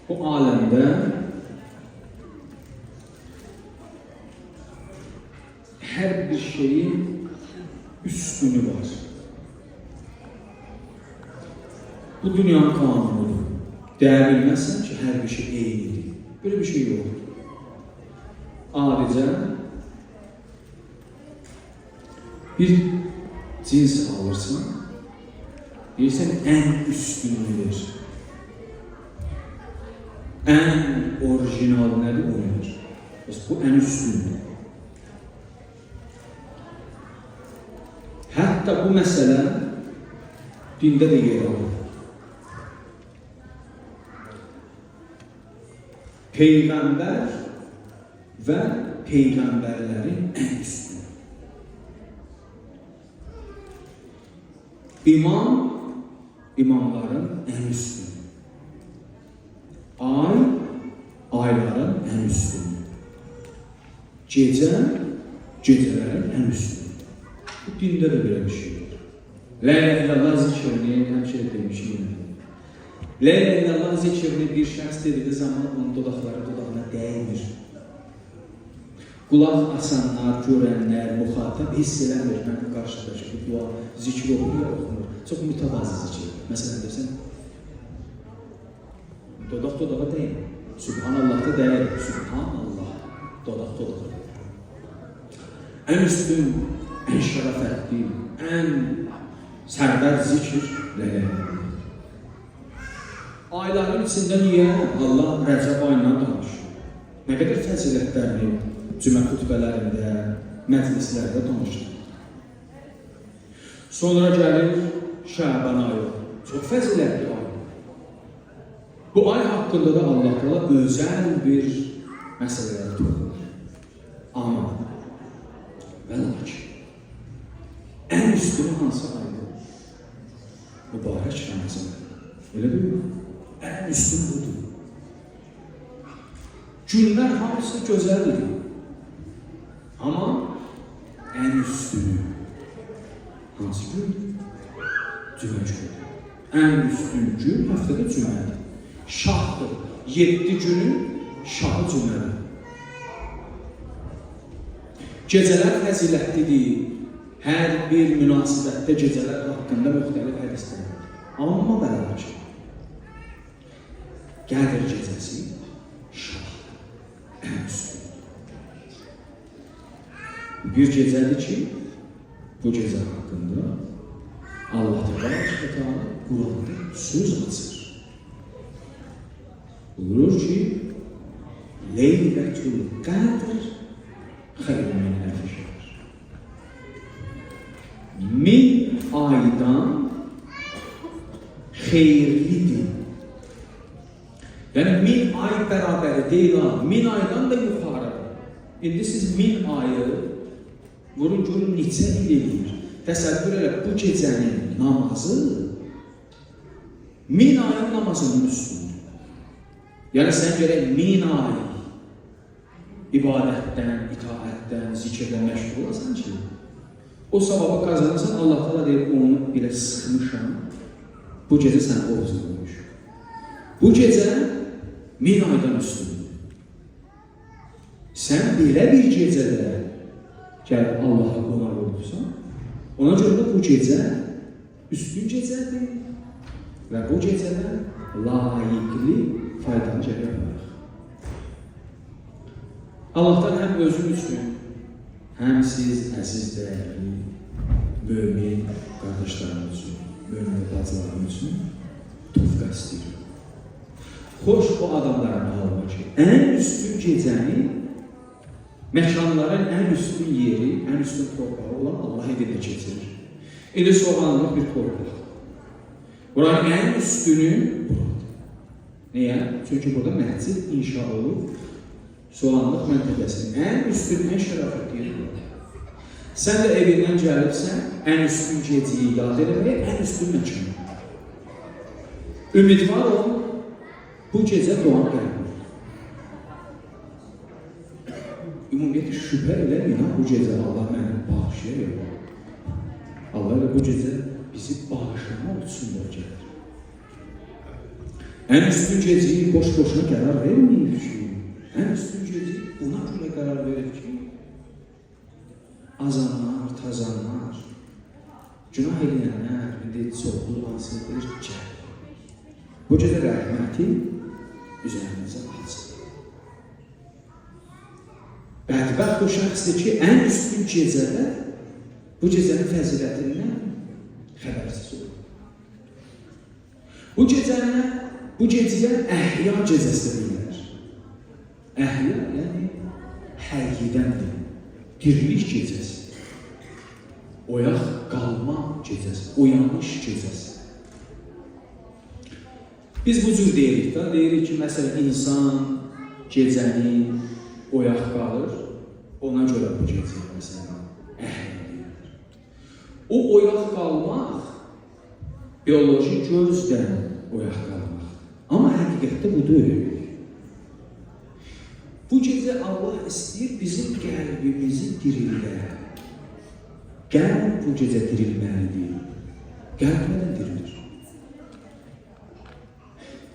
bu aləmdə hər bir şeyin üstünü var. Bu dünyanın qanunudur. Değer bilmezsen ki her bir şey eynidir. Böyle bir şey yok. Adicə bir cins alırsan, deyirsən en üstünlüdür. En orijinal nədir? Odur. Bu en üstündür. Hətta bu məsələ dində də yer alır. Peygamber ve peygamberlerin en üstünü. İmam, imamların en üstünü. Ay, ayların en üstünü. Gece, gecelerin en üstünü. Bu dinde de böyle bir şey var. La ilahe illallah zikrini hemşire demişim. La ilahe illallah zikrini bir şəxs dediği zaman onun dodaqları dodağına değmir. Qulaq asanlar, görənlər, muxatab hiss eləmir. Mən qarşıdakı bu dua zikr olur ya oxunur. Çox mütəvazı zikr. Məsələn desən, dodaq dodağa değmir. Subhanallah da değer. Subhanallah. Dodaq dodağa. En üstün, en şərəfətli, en sərvər zikr la ilahe illallah. Ayların içində niyə Allah Rəcəb ayından danışır? Nə qədər fəzilətlərini cümə xutbələrində, məclislərdə danışır. Sonra gəlir Şaban ayı. Çox fəzilətli ay. Bu ay haqqında da Allah Teala özəl bir məsələlər toxunur. Amma və lakin ən üstün hansı aydır? Mübarək Ramazan. Öyle değil mi? En üstün budur. Günler hamısı güzeldir. Ama en üstünü hansı gün? Cümə günü. En üstün gün haftada cümədir. Şahdır. 7 günün şahı cümədir. Gecələr fəzilətlidir. Hər bir münasibətdə gecələr haqqında müxtəlif hədislər. Amma beraber Qədir gecəsi şah en üstün. Bir gecədir ki, bu gecə haqqında Allah Teala Qur'anda söz açır. Buyurur ki, Leylətul Qadr xeyrun min əlfi şehr. 1000 aydan xeyirlidir. Yani 1000 ay bərabər deyil, 1000 aydan da yuxarıdır. İndi siz 1000 ayı vurun görün neçə il edir. Təsəvvür elə bu gecənin namazı 1000 ayın namazının üstündür. Yəni sən gərək 1000 ay ibadətdən, itaətdən, zikirdən məşğul olasan ki, o savabı kazanırsan, Allah Teala deyir, onu belə sıxmışam. Bu gecə sən oruç olmuş. Bu gecə 1000 aydan üstündür. Sən belə bir gecədə gəl Allah'a qonaq olursan, ona görə də bu gecə üstün gecədir və bu gecədə layiqli faydalı gələ var. Allah'tan həm özün üçün, həm siz əziz dəyərli mümin qardaşlarımız üçün, mümin bacılarım üçün tufqa istəyir. Xoş bu adamlara bağlı ki, ən üstün gecəni, məkanların ən üstün yeri, ən üstün torpağı olan Allah evində keçirir. İndi soğanlıq bir torpaq. Buranın ən üstünü buradır. Niyə? Çünki burada məscid inşa olub, soğanlıq məntəqəsinin ən üstün, ən şərafətli yeri buradır. Sən də evindən gəlibsən, ən üstün geciyi yad eləməyə, ən üstün məkanı. Ümidvar ol, bu gecə doğan qəbul. Ümumiyyətlə şübhə eləməyin, bu gecə Allah məni bağışlayır. Allah da bu gecə bizi bağışlamaq üçün də gəlir. En üstün geceyi boş-boşuna qərar verməyir ki. En üstün geceyi buna görə qərar verir ki, azanlar, tazanlar, günah edənlər, çoxlu hansıdır ki, bu gecə rəhməti üzərinizə alsın. Bədbəxt o şəxsdir ki, en üstün gecədə bu gecənin fəzilətindən xəbərsiz olur. Bu gecəyə əhya gecəsi deyilər. Əhya, yəni həqiqidəndir, dirilik gecəsi, oyaq qalma gecəsi, oyanış gecəsi. Biz bu cür deyirik da, deyirik ki, məsələn, insan gecəni oyaq qalır, ona görə bu gecə, məsələn, əhya deyilir. O oyaq qalmaq, bioloji gözdən oyaq qalmaq. Amma həqiqətdə bu deyil. Bu gecə Allah istəyir bizim qəlbimizi dirilməyə. Qəlb bu gecə dirilməlidir. Qəlb nədən dirilir?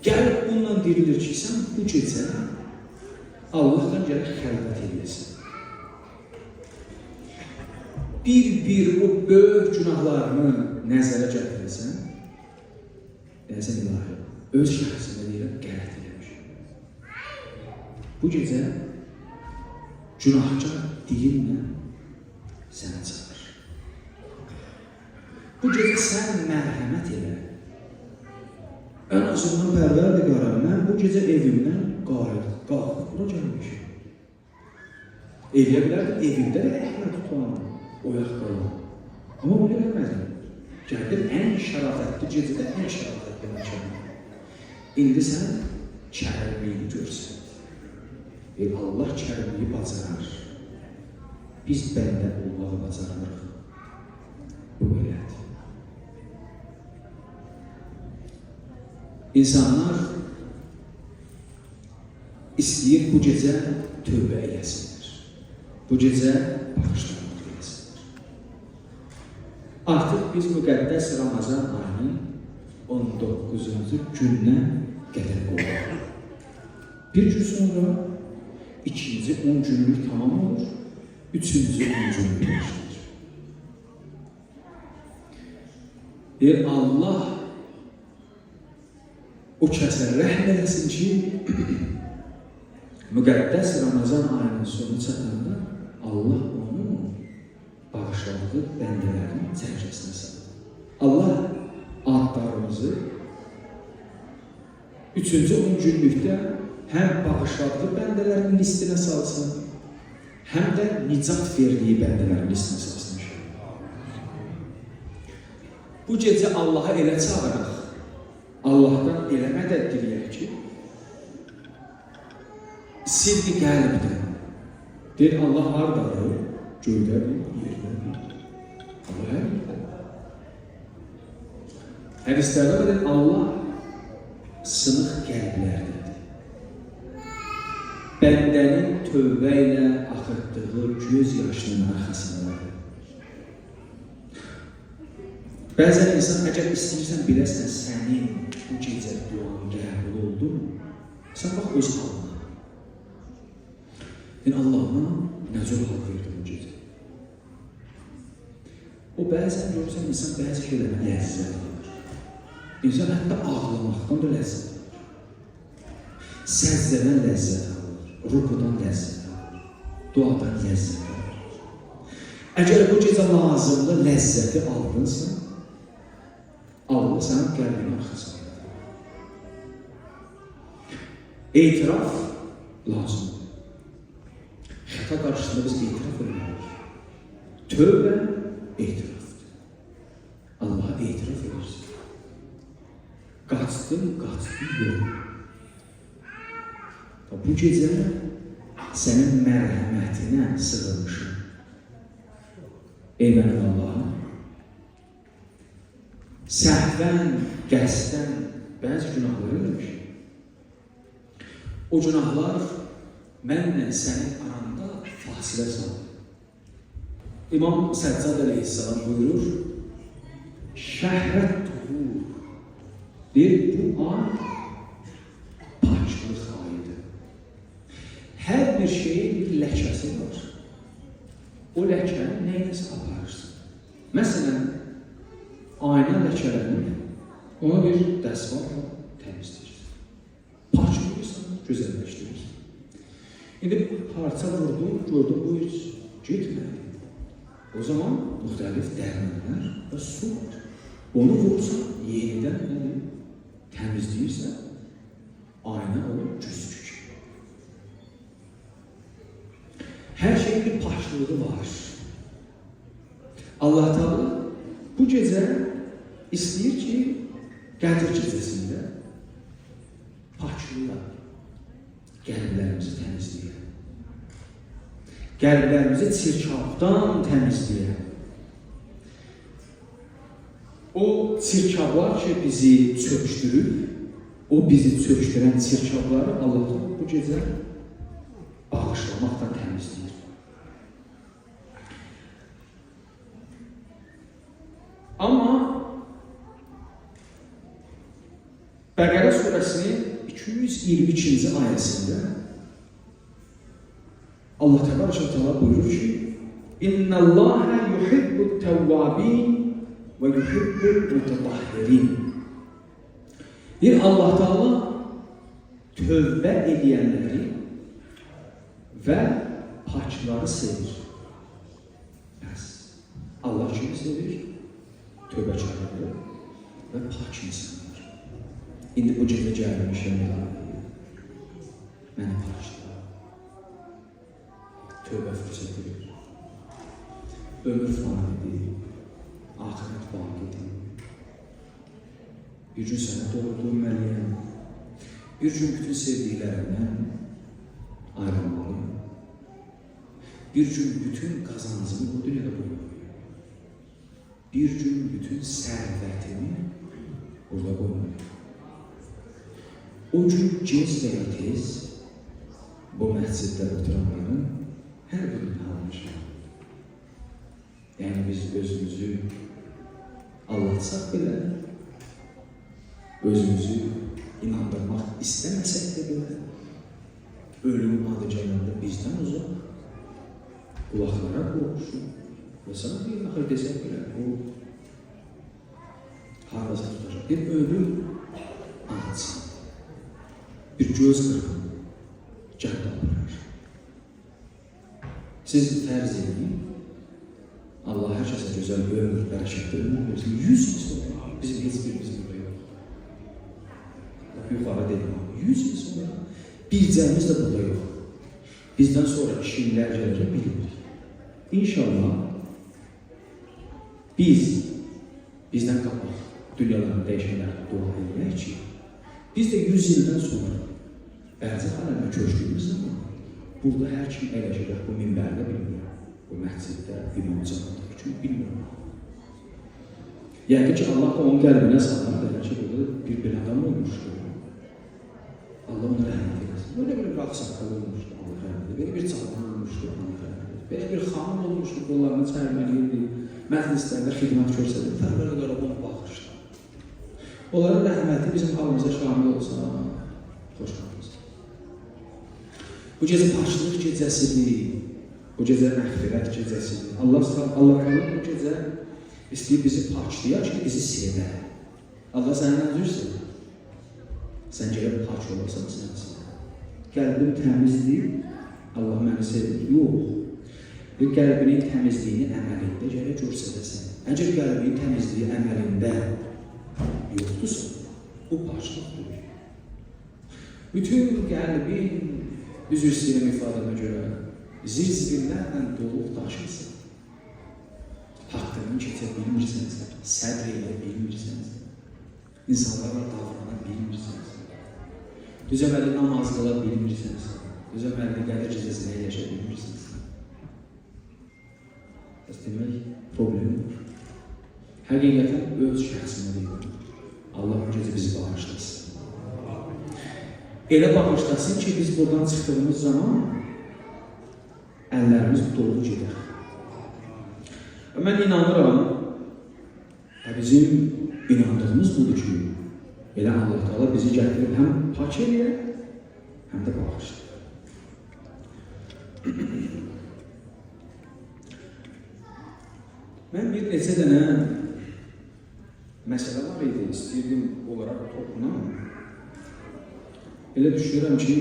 Qəlb bununla dirilir ki, sən bu gecə Allahdan gələk xəlvət edəsən. Bir o böyük günahlarını nəzərə gətirəsən, deyəsən ilahi, öz şəxsində deyirəm, qələt eləmişəm. Bu gecə günahkar dilinlə sənə çatır. Bu gecə sən mərhəmət elə. Ən azından Pərverdigarım, mən bu gecə evimdən qalxıb bura gəlmişim. Eləyə bilərdim, evimdə də əhmə tutan, oyaq qalan. Amma bunu eləmədim. Gəldim ən şərafətli gecədə ən şərafətli məkana. İndi sən kərəmliyi görsən. Allah kərəmliyi bacarar. Biz bəndə olmağı bacarırıq. Bu belədir. İnsanlar istəyir bu gecə tövbə eləsinlər. Bu gecə bağışlanmaq eləsinlər. Artıq biz müqəddəs Ramazan ayının 19-cu gününə qədər qoyuq. Bir gün sonra ikinci 10 günlük tamam olur, üçüncü 10 günlük başlayır. Allah o kəsə rəhm eləsin ki, müqəddəs Ramazan ayının sonu çatanda Allah onu bağışladığı bəndələrin çərkəsinə salır. Allah adlarımızı 3-cü 10 günlükdə həm bağışladığı bəndələrin listinə salsın, həm də nicat verdiyi bəndələrin listinə salsın. Bu gecə Allaha elə çağıraq, Allahdan elə mədəd diləyək ki, sildi qəlbdən. Deyir, Allah haradadır? Göydədir, yerdədir. Allah hər yerdə. Hədislərdə deyir, Allah sınıq qəlblərdədir. Bəndənin tövbə ilə axıtdığı göz yaşının arxasındadır. Bəzən insan, əgər istəyirsən, biləsən, sənin bu gecə duanı qəbul oldu mu? Sən bax, öz halına. Yəni, Allahına nə cür hal verdi bu gecə? O, bəzən görürsən, insan bəzi şeylərə ləzzət alır. İnsan hətta ağlamaqdan da ləzzət alır. Səzdədən ləzzət alır, rukudan ləzzət alır, duadan ləzzət alır. Əgər bu gecə lazımda ləzzəti aldınsa, Allah sənin qəlbini arxasındadır. Etiraf lazımdır. Xəta qarşısında biz etiraf edilməliyik. Tövbə etirafdır. Allaha etiraf edirsin. Qaçdım, yox. Bu gecə sənin mərhəmətinə sığınmışım. Ey mənim Allah'a, səhvən, qəsdən bəzi günahlar eləmişim. O günahlar mənlə sənin aranda fasilə saldı. İmam Səccad əleyhissalam buyurur, şəhrət tuhur. Deyir, bu ay bir şeyin bir ləkəsi var. O ləkəni neyləsə aparırsın. Məsələn, ayna ləkələrini ona bir dəsmalla təmizləyirsən. Parçalayırsan, gözəlləşdirirsən. İndi parça vurdum, gördüm bu hiç getmədi. O zaman müxtəlif dərmanlar və su var. Onu vursan, yenidən təmizləyirsən, ayna olur güzgü. Hər şeyin bir paçlığı var. Allah Teala bu gecə istəyir ki, Qədir gecəsində paçlığa qəlblərimizi təmizləyək. Qəlblərimizi çirkabdan təmizləyək. O çirkablar ki, bizi çöküşdürür, o bizi çöküşdürən çirkabları Allah bu gecə bağışlamaqdan təmizləyir. Amma Bəqərə surəsinin 222-ci ayəsində Allah Teala buyurur ki: İnnallâhe yuhibbut-tevvâbîn ve yuhibbul-mutetahhirin. Bir Allah Teala tövbə edənləri və pakları sevir. Bəs Allah kimi sevir? Tövbəkarları və pak insanlar. İndi bu cümlə gəlmişəm məni paklar. Tövbə fürsətidir. Ömür fanidir. Ahirət vaqidir. Bir gün sənə doğulmalıyam. Bir gün bütün sevdiklərindən ayrılmalıyım. Bir gün bütün qazancımı bu dünyada qoymalıyım. Bir gün bütün sərvətimi burada qoymalıyım. O gün gec və tez bu məsciddə oturanların hər birini almışam. Yəni biz özümüzü anlatsaq belə, özümüzü inandırmaq istəməsək də belə, ölüm adı gələndə bizdən uzaq, qulaqlara qoluşur və sana bir axır desək belə, bu harada tutacaq? Bir ölüm adısı, bir göz qırğını gəldə alır. Siz fərz edin, Allah hər kəsə gözəl bir ömür, bərəkətli ömür versin. 100 il sonra bizim heç birimiz burada yox. Yuxarı dedim, 100 il sonra bircəmiz də burada yox. Bizdən sonra kimlər gələcək bilmirik. İnşallah bizdən qabaq dünyaların dəyişənləri dua edək ki, biz də 100 ildən sonra Bərzəx aləmə köşdüyümüz zaman burada hər kim əyləşəcək bu minbərdə bilmiyor. Bu məsciddə, imam canlıda üçün bilmiyorum. Yəqin ki, Allah da onun qəlbinə sallar, deyək ki, burada bir adam olmuşdur. Allah ona rəhmət edəsin. Böyle bir qaqsaqlı olmuşdur, Allah rəhmət edəsin. Böyle bir çalğan olmuşdur, Allah rəhmət edəsin. Böyle bir xanım olmuşdur, qollarını çərməliydi, məclislərdə xidmət görsədir, fərqlərə ona baxışdı. Onların rəhməti bizim halımıza şamil olsa, xoş qalmaz. Bu gecə paçlıq gecəsidir. Bu gecə məğfirət gecəsidir. Allah Teala bu gecə istəyir bizi paçlayar ki, bizi sevər. Allah səndən üzrsən. Sən gəlib paç olasan sənsin. Qəlbin təmizdir, Allah məni sevir. Yox. Bir qəlbinin təmizliyini əməlində gərək görsədəsən. Əgər qəlbinin təmizliyi əməlində yoxdursa, bu paçlıqdır. Bütün qəlbin üzr istəyirəm ifadəmə görə zir-zibirlərlə doluq daşırsın. Haqdan keçə bilmirsənsə, səbr elə bilmirsənsə, insanlarla davrana bilmirsənsə, düzəməli namaz qıla bilmirsənsə, düzəməli Qədir gecəsində yaşa bilmirsənsə. Demək, problem var. Həqiqətən öz şəxsimə deyiləm. Allah bu gecə bizi bağışlasın. Elə bağışlasın ki, biz buradan çıxdığımız zaman əllərimiz dolu gedər. Mən inanıram, bizim inandığımız budur ki, elə Allah Teala bizi gətirib həm pak edir, həm də bağışlayır. Mən bir neçə dənə məsələ var idi, istəyirdim olaraq toxunam. Elə düşünürəm ki,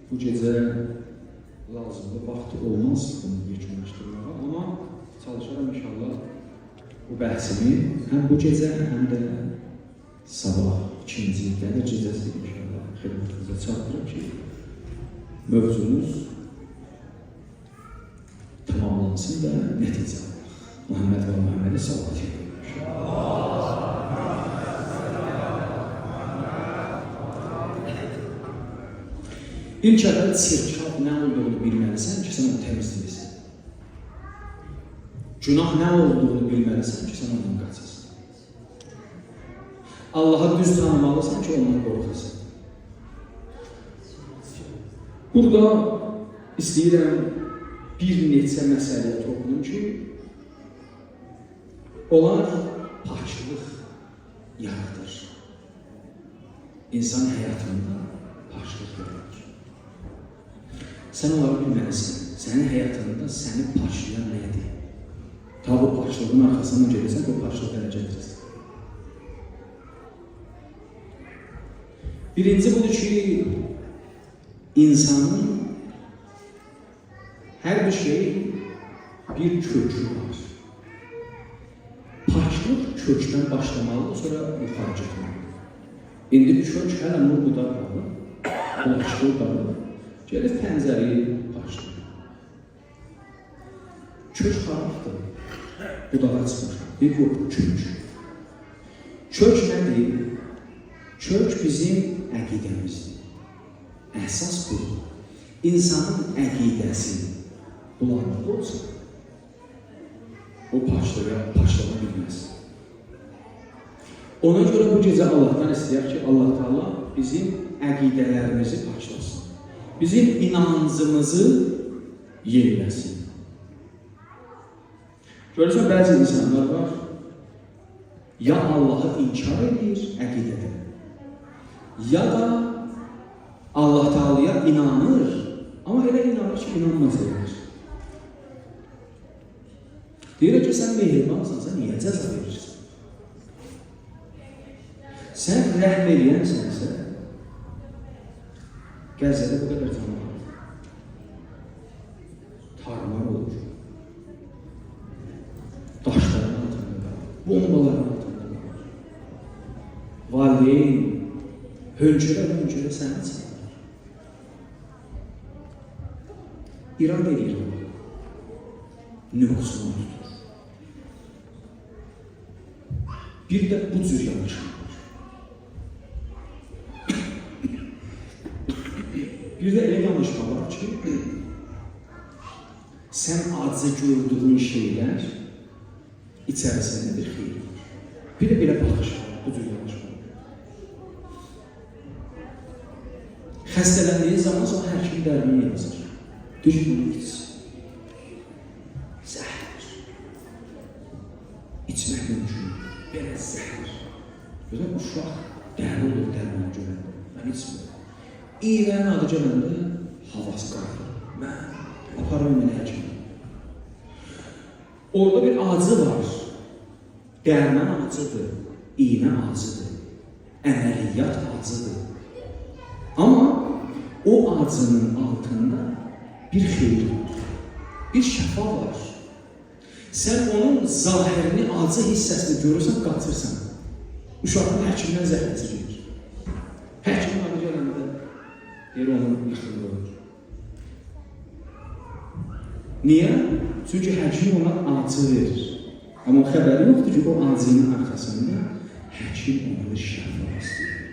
bu gecə lazımlı vaxtı olmaz bunu yekunlaşdırmağa, amma çalışaram inşallah bu bəhsimi həm bu gecə, həm də sabah ikinci dədə gecəsi inşallah xidmətinizə çatdırım ki, mövzumuz tamamlansın və nəticə alır. Muhammed və Muhammed'e salavat edin. İlk əvvəl sirkab nə olduğunu bilməlisən ki, sən onu təmizləyirsən. Günah nə olduğunu bilməlisən ki, sən ondan qaçasın. Allah'a düz tanımalısan ki, ondan qorxasın. Burada istəyirəm bir neçə məsələyə toxunum ki, onlar paçlıq yaradır. İnsan həyatında paçlıq yaradır. Sən onları bilməlisən. Sənin həyatında səni paçlayan nədir? Ta bu paçlığın arxasından gelirsən, bu paçlıq elə gedirsən. Birinci budur ki, insanın hər bir şey bir kökü var. Paçlıq kökdən başlamalıdır, sonra yuxarı getməlidir. İndi kök hələ murquda qalır, bulaşıq qalır, gəlir pəncəri paçlıq. Kök xarabdır, budağa çıxır, bir yox, kök. Kök nədir? Kök bizim əqidəmizdir. Əsas budur. İnsanın əqidəsi bulanıq olsa, o paçlana bilməz. Ona görə bu gecə Allahdan istəyək ki, Allah Teala bizim əqidələrimizi paçlasın. Bizim inancımızı yeniləsin. Görürsən, bəzi insanlar var, ya Allah'ı inkar edir əqidədə, ya da Allah Teala'ya inanır, amma elə inanır ki, inanmaz edir. Deyir ki, sən mehribansan, sən niyə cəza verirsən? Sən rəhm eləyənsənsə, Qəzzədə bu qədər canı var. Tarlar olur. Daşların altında qalır. Bombaların altında qalır. Valideyn hönkürə səni çağırır. İrad edir. Nüfusunu tutur. Bir də bu cür yanlışlar var. Bir də elə yanlışlar var ki, sən acı gördüğün şeylər içərisində bir xeyir var. Bir də belə baxış var, bu cür yanlışlar var. Xəstələndiyi zaman sonra həkim dərmini yazır. Düz bunu içsin. Zəhər. İçmək mümkün. Belə zəhər. Gözəl, uşaq dəli olur dərmanı görəndə. Mən içmirəm. İğənin adı gələndə havası qalır. Mən aparım mənə həkimə. Orada bir acı var. Dərman acıdır. İğnə acıdır. Əməliyyat acıdır. Amma o acının altında bir xeyir var. Bir şəfa var. Sən onun zahirini, acı hissəsini görürsən, qaçırsan. Uşaqın həkimdən zəhləsi gelir. Həkimin adı gələndə deyir, onun yıxılır olur. Niyə? Çünki həkim ona acı verir. Amma xəbəri yoxdur ki, o acının arxasında həkim ona bir şəfa istəyir.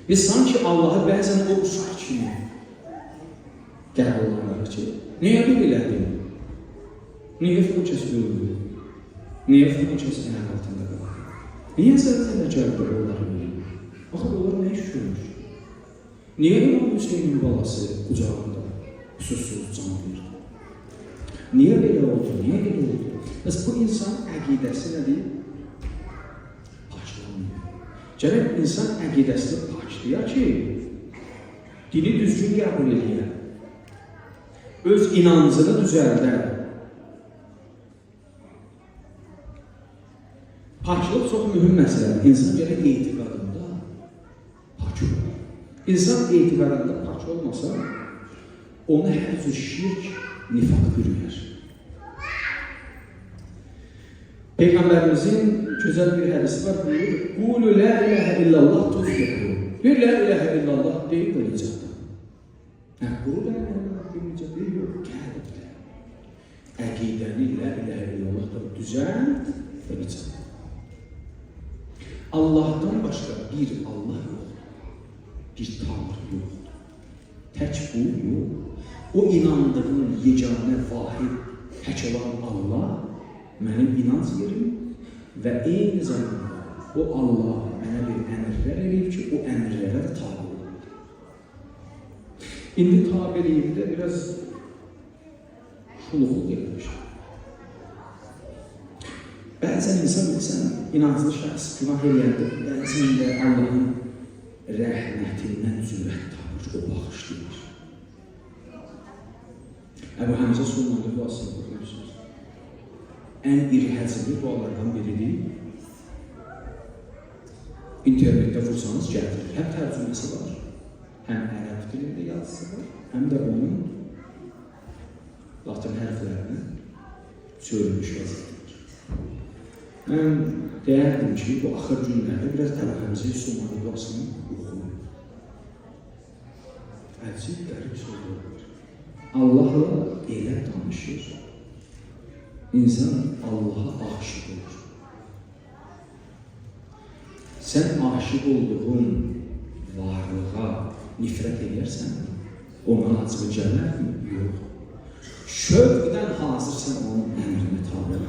Biz sanki Allah'ı bəzən o uşaq kimi qəbul olunarıq ki, niyə bir elədin? Niyə filan kəs öldü? Niyə filan kəs ələn altında qalır? Niyə sənə cəlbə onları verir? Baxın, onlar nə iş görmüş? Niyə İmam Hüseynin balası qucağında susuz can verir? Niyə belə oldu? Niyə belə oldu? Bəs bu insan əqidəsi nədir? Paçlanmıyor. Gərək insan əqidəsini paçlayar ki, dini düzgün qəbul edir. öz inancını düzəldər. Paklıq çox mühüm məsələdir. İnsan gərək etiqadında pak olur. İnsan etiqadında pak olmasa, onu hər cür şirk, nifaq bürüyər. Peyğəmbərimizin gözəl bir hədisi var, buyurur, Qulu la ilahə illallah tuflihu. Bir la ilahə illallah deyib də nicatda. Qulu la ilahə illallah deyib nicatda yox, qəlbdə. Əqidəni la ilahə illallah da düzəld və nicatda. Allah'tan başqa bir Allah yoxdur, bir Tanrı yoxdur, tək bu yox. O inandığın yeganə, vahid, tək olan Allah mənim inanc yerim və eyni zamanda o Allah mənə bir əmrlər eləyib ki, o əmrlərə də tabi olur. İndi tabiriyimdə biraz şuluqluq edilmiş. Bəzən insan bilsən, inanclı şəxs günah eləyəndə, bəzən də Allahın rəhmətindən zürət tapır, o bağışlayır. Əbu Həmzə Sulmanlı duasını oxuyursunuz. Ən iri həcmli dualardan biridir. İnternetdə vursanız gətirir. Həm tərcüməsi var, həm ərəb dilində yazısı var, həm də onun latin hərflərini çörülmüş vəziyyətdir. Mən deyərdim ki, bu axır günlərdə biraz Əbu Həmzə Sulmanlı duasını oxuyun. Əcib, qərib sözlər var. Allahla elə tanışır, insan Allaha aşıq olur. Sən aşıq olduğun varlığa nifrət edərsən, ona acığı gələrmi? Yox. Şövqdən hazırsan onun əmrini tabi.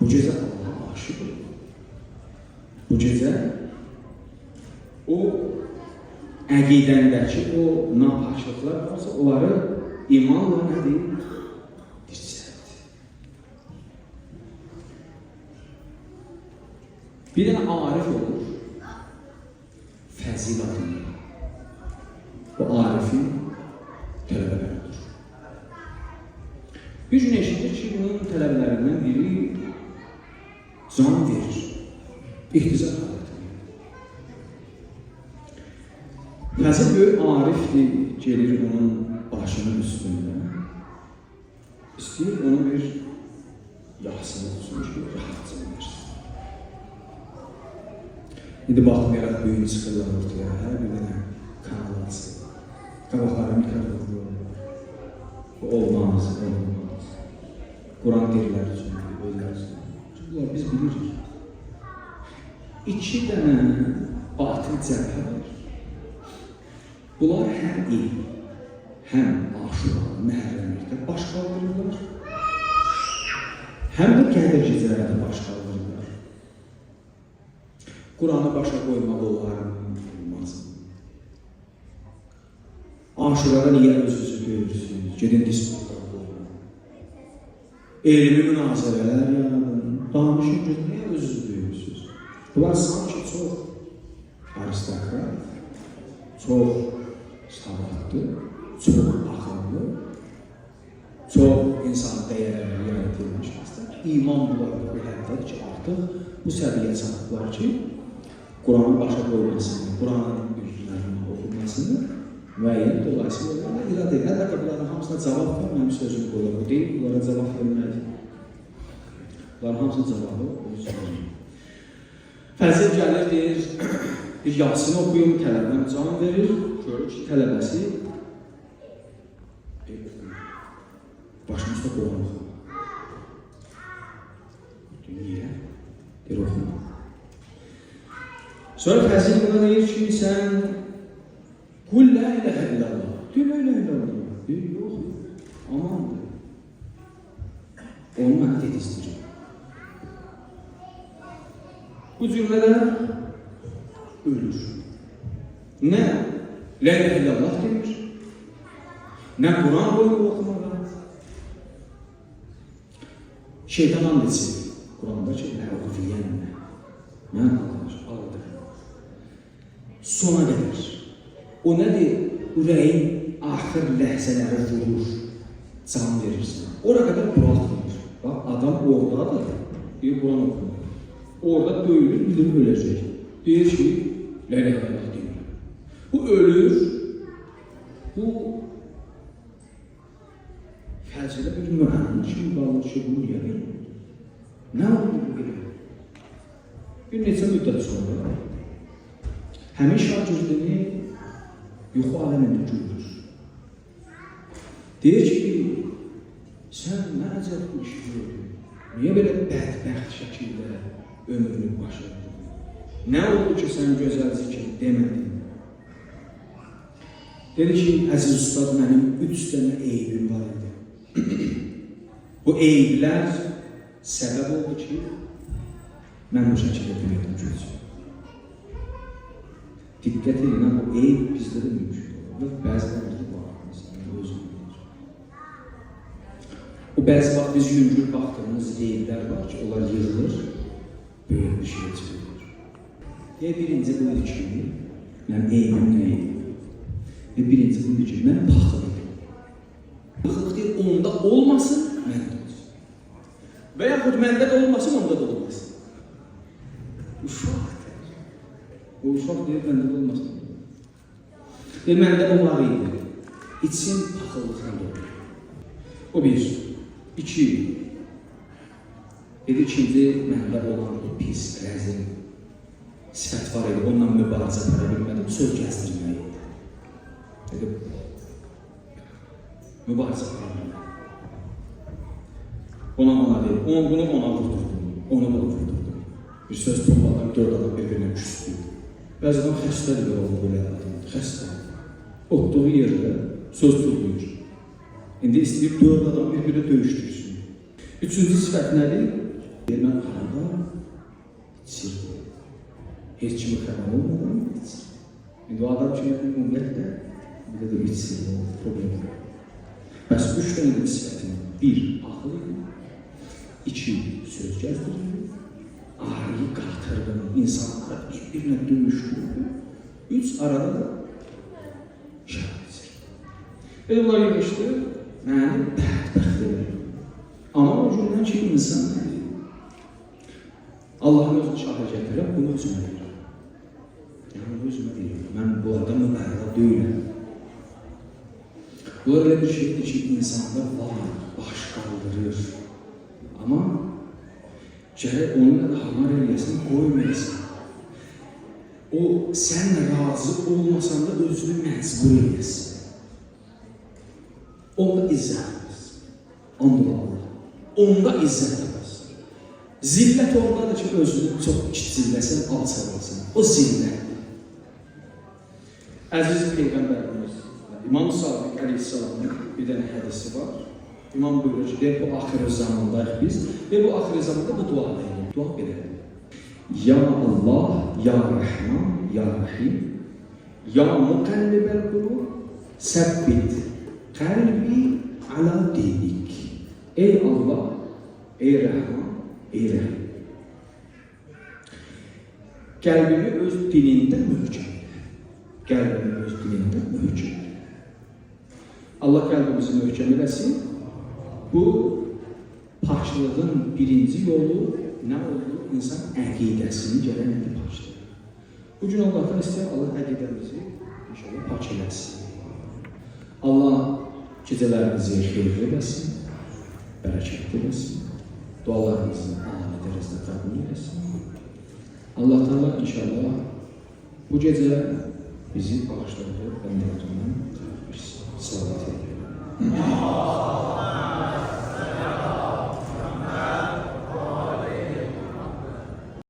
Bu gecə Allaha aşıq olur. Bu gecə o əqidəndəki o napaşlıqlar varsa, onları imanla nədir? Dirçəldir. Bir dənə arif olur, Fəzil adında. O arifin tələbələri olur. Bir gün eşidir ki, bunun tələbələrindən biri can verir, ihtizar halıdır. Fəzil böyük arifdir, gelir onun başının üstündə. İstəyir onu bir yaxsını olsun ki, rahatca versin. İndi baxmayaraq böyük çıxırlar ortaya, hər bir dənə kanalası. Qabaqları mikrofonu olmaz, olmaz. Quran deyirlər üçün, özlər üçün. Bunlar biz bilirik. 2 dənə batıl cəbhə var. Bunlar həm il, həm Aşura, Məhərrəmlikdə baş qaldırırlar, həm də Qədir gecələrdə baş qaldırırlar. Quranı başa qoymaq olarmı, olmazmı? Aşurada niyə öz-özü döyürsünüz? Gedin disputlar qoyun. Elmi münazirələr yaradın, danışın ki, niyə öz-özü döyürsünüz? Bunlar sanki çox aristokrat, çox savadlı, çox axıllı, çox insan dəyərləri riayət edilmiş şəxslər. İman bunlarda bir həddədir ki, artıq bu səviyyə çatdılar ki, Quranın başa qoyulmasını, Quranın üzvlərinin oxunmasını müəyyən dolayısıyla irad edir. Əlbəttə, bunların hamısına cavab var, mənim sözümü qoyulur. Bu deyil, bunlara cavab verməlidir. Bunların hamısının cavabı o sözüm. Fəzil gəlir, deyir, bir Yasin oxuyum, tələbəm can verir, görür ki, tələbəsi başımızda Quran oxuyur. Niyə? Deyir, oxuyur. Sonra Fəzil buna deyir ki, sən Qul la ilahə illallah. Deyir, la ilahə illallah. Deyir, yox, amandır. Onu mənə dedizdirir. Bu cümlələr ölür. Nə la ilahə illallah demir, nə Quran qoyur oxumağa. Şeytan and etsin Quranda ki, ləğviyyənlə. Mən aldır. Sona qədər. O nədir? Ürəyin axır ləhzələri vurur, can verirsən. Ora qədər buraxmır. Bax, adam oradadır, deyir, Quran oxunur. Orada döyülür, bilir, öləcək. Deyir ki, lələkələk deyir. Bu ölür, bu fəlsədə bir mühəmmin kimi qalır ki, bunu yerir. Nə oldu bu belə? Bir neçə müddət sonra həmin şagirdini yuxu aləmində görür. Deyir ki, sən nə əcəb bu işi gördün? Niyə belə bədbəxt şəkildə ömrünü başladın? Nə oldu ki, sən gözəl zikir demədin? Dedi ki, əziz ustad, mənim 3 dənə eybim var idi. Bu eyblər səbəb oldu ki, mən bu şəkildə bilirdim gözüm. Diqqət edin, bu eyb bizdə də mümkün olur. Bəzilərimizdə var, özüm bilir. O bəzi vaxt biz yüngül baxdığımız eyblər var ki, onlar yığılır, böyük bir şey çıxılır. Birinci bu iki, mən eybim nə eyb? Birinci bu iki, mən paxılıyım. Paxılıq deyil, onda olmasın, məndə olsun. Və yaxud məndə də olmasın, onda da olmasın. Uşaqdır. O uşaq deyir, məndə də olmasın. Məndə o var idi. İçin paxıllıqla doğru. O bir. İki. İkinci, məndə olan o pis, rəzil sifət var idi. Ondan mübarizə para bilmədim, söz gəzdirmək idi. Mübarizə para bilmədim. Ona deyil, bunu ona vurdurdum, onu da vurdurdum. Bir söz topladım, 4 adam bir-birinə küstü. Bəzədən xəstədir o belə adam, xəstə. Otduğu yerdə söz tutulur. İndi istəyib 4 adam bir-birinə döyüşdürsün. Üçüncü sifət nədir? Mən arada içirdim. Heç kimi xəbər olmadan içirdim. İndi o adam kimi ümumiyyətlə bir də içsin, o problem var. Bəs 3 dənə də sifətin, 1. Ağıl idi, 2. Söz gəzdirirdi, ağrıyı qatırdım, insanlara bir-birinə döyüşdürdüm, 3. Arada da şəhət içirdim. Onlar yığışdı, məni bədbəxt edir. Amma o gündən ki, insan nədir? Allahın özünü şahə gətirəm, bunu özümə deyirəm. Yəni, özümə deyirəm, mən bu arada mübərrə deyiləm. Bu öyle bir şeydir ki, insanda var, baş kaldırır. Ama gərək onunla da hamar eləyəsən, qoymayasın. O, sən razı olmasan da özünü məcbur eləyəsin. Onda izzət edəsin. Onda Allah. Onda izzət edəsin. Zillət ondadır ki, özünü çox kiçilləsən, alçalasın. O zillətdir. Əziz Peyğəmbərimiz, İmam Sadiq Aleyhisselam'ın bir dənə hədisi var. İmam buyurur ki, bu axir zamandayıq biz və bu axir zamanda bu dua edelim. Dua edelim. Ya Allah, Ya Rahman, Ya Rahim, Ya Muqallibel Qulub, Səbbit qəlbi ala dinik. Ey Allah, ey Rahman, ey Rahim. Qəlbimi öz dinində möhkəm edə. Qəlbimi öz dinində möhkəm edə. Allah qəlbimizi möhkəm eləsin. Bu, paçlığın birinci yolu nə oldu? İnsan əqidəsini gələn idi paçlıq. Bugün Allah'tan istəyək, Allah əqidəmizi inşallah paç eləsin. Allah gecələrimizi xeyirli eləsin, bərəkətli eləsin, dualarımızı Ali dərəcədə qəbul eləsin. Allah Teala inşallah bu gecə bizi bağışladığı bəndələrindən salavat edir.